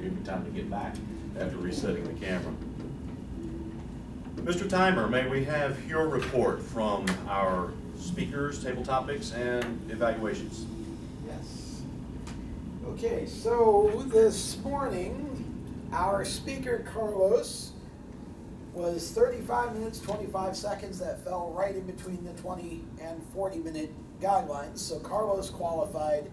give me time to get back after resetting the camera. Mr. Timer, may we have your report from our speakers, table topics, and evaluations? Yes. Okay, so this morning, our speaker, Carlos, was 35 minutes, 25 seconds. That fell right in between the 20 and 40-minute guidelines. So Carlos qualified.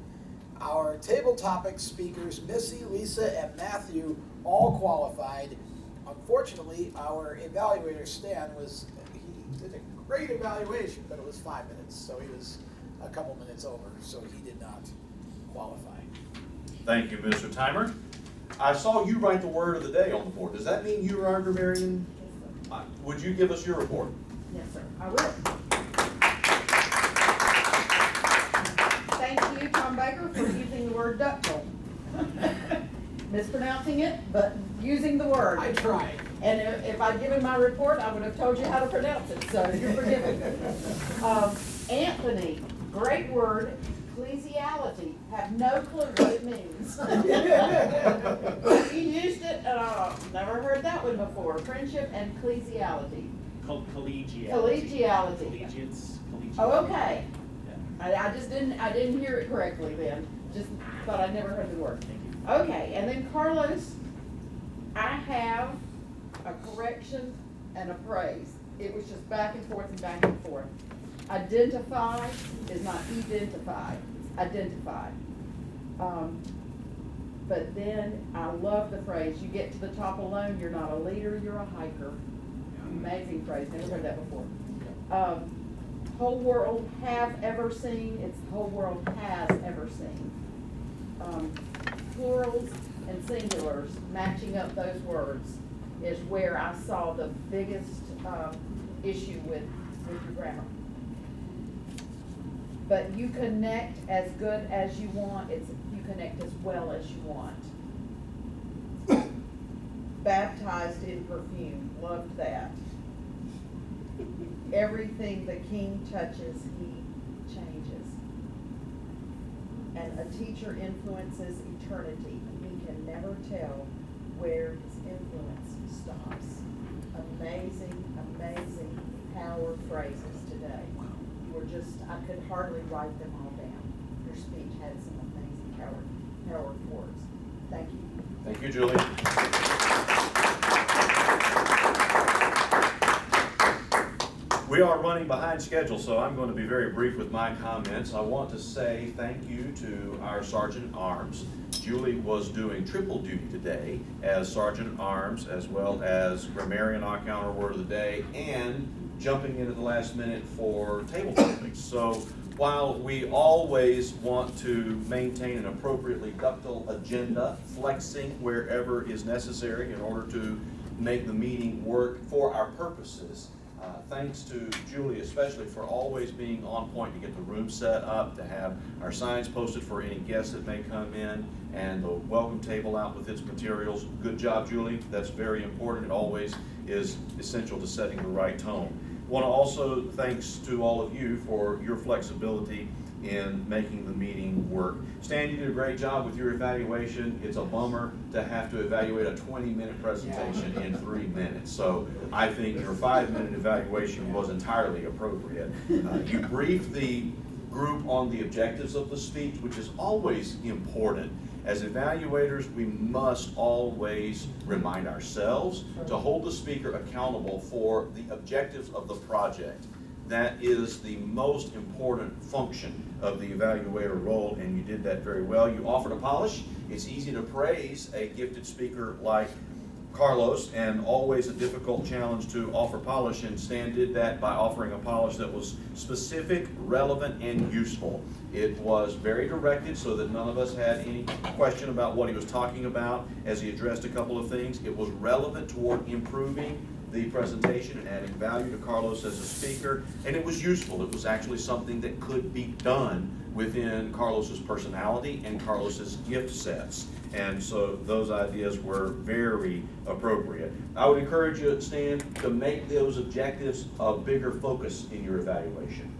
Our table topic speakers, Missy, Lisa, and Matthew, all qualified. Unfortunately, our evaluator, Stan, he did a great evaluation, but it was 5 minutes. So he was a couple minutes over, so he did not qualify. Thank you, Mr. Timer. I saw you write the word of the day on the board. Does that mean you are grammarian? Would you give us your report? Yes, sir. I will. Thank you, Tom Baker, for using the word ductile. Mispronouncing it, but using the word. I tried. And if I'd given my report, I would have told you how to pronounce it, so you're forgiven. Anthony, great word. Ecclesiality. Have no clue what it means. You used it, never heard that one before. Friendship and ecclesiality. Collegiality. Collegiality. Collegiates. Oh, okay. Yeah. I didn't hear it correctly then. Just thought I'd never heard the word. Thank you. Okay, and then Carlos, I have a correction and a praise. It was just back and forth and back and forth. Identify is not identify, it's identify. But then I love the phrase, you get to the top alone, you're not a leader, you're a hiker. Amazing phrase, never heard that before. Whole world have ever seen, it's whole world has ever seen. Plurals and singulars, matching up those words is where I saw the biggest issue with your grammar. But you connect as good as you want, you connect as well as you want. Baptized in perfume, loved that. Everything the king touches, he changes. And a teacher influences eternity. He can never tell where his influence stops. Amazing, amazing power phrases today. You were just, I could hardly write them all down. Your speech had some amazing power words. Thank you. Thank you, Julie. We are running behind schedule, so I'm going to be very brief with my comments. I want to say thank you to our Sergeant at Arms. Julie was doing triple duty today as Sergeant at Arms, as well as grammarian on-counter word of the day, and jumping in at the last minute for table topics. So while we always want to maintain an appropriately ductile agenda, flexing wherever is necessary in order to make the meeting work for our purposes, thanks to Julie especially for always being on point to get the room set up, to have our signs posted for any guests that may come in, and the welcome table out with its materials. Good job, Julie. That's very important. It always is essential to setting the right tone. I want to also thanks to all of you for your flexibility in making the meeting work. Stan, you did a great job with your evaluation. It's a bummer to have to evaluate a 20-minute presentation in 3 minutes. So I think your 5-minute evaluation was entirely appropriate. You briefed the group on the objectives of the speech, which is always important. As evaluators, we must always remind ourselves to hold the speaker accountable for the objectives of the project. That is the most important function of the evaluator role, and you did that very well. You offered a polish. It's easy to praise a gifted speaker like Carlos, and always a difficult challenge to offer polish, and Stan did that by offering a polish that was specific, relevant, and useful. It was very directed so that none of us had any question about what he was talking about as he addressed a couple of things. It was relevant toward improving the presentation and adding value to Carlos as a speaker, and it was useful. It was actually something that could be done within Carlos's personality and Carlos's gift sets. And so those ideas were very appropriate. I would encourage you, Stan, to make those objectives a bigger focus in your evaluation.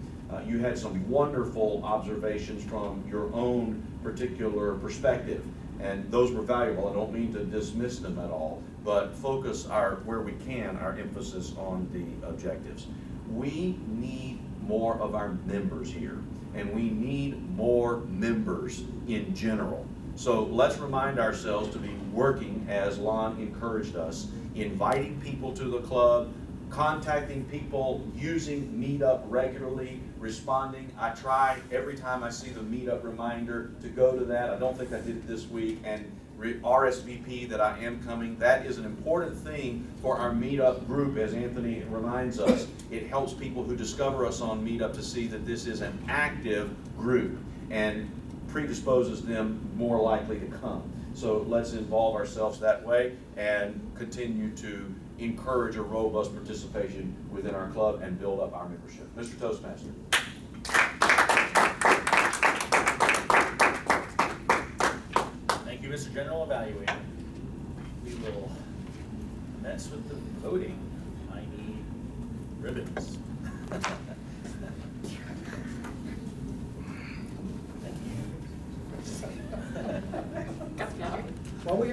You had some wonderful observations from your own particular perspective And those were valuable. I don't mean to dismiss them at all, but focus where we can, our emphasis on the objectives. We need more of our members here, and we need more members in general. So let's remind ourselves to be working, as Lon encouraged us, inviting people to the club, contacting people, using Meetup regularly, responding. I try every time I see the Meetup reminder to go to that. I don't think I did it this week, and RSVP that I am coming. That is an important thing for our Meetup group, as Anthony reminds us. It helps people who discover us on Meetup to see that this is an active group and predisposes them more likely to come. So let's involve ourselves that way and continue to encourage a robust participation within our club and build up our membership. Mr. Toastmaster. Thank you, Mr. General Evaluator. We will commence with the voting. I need ribbons.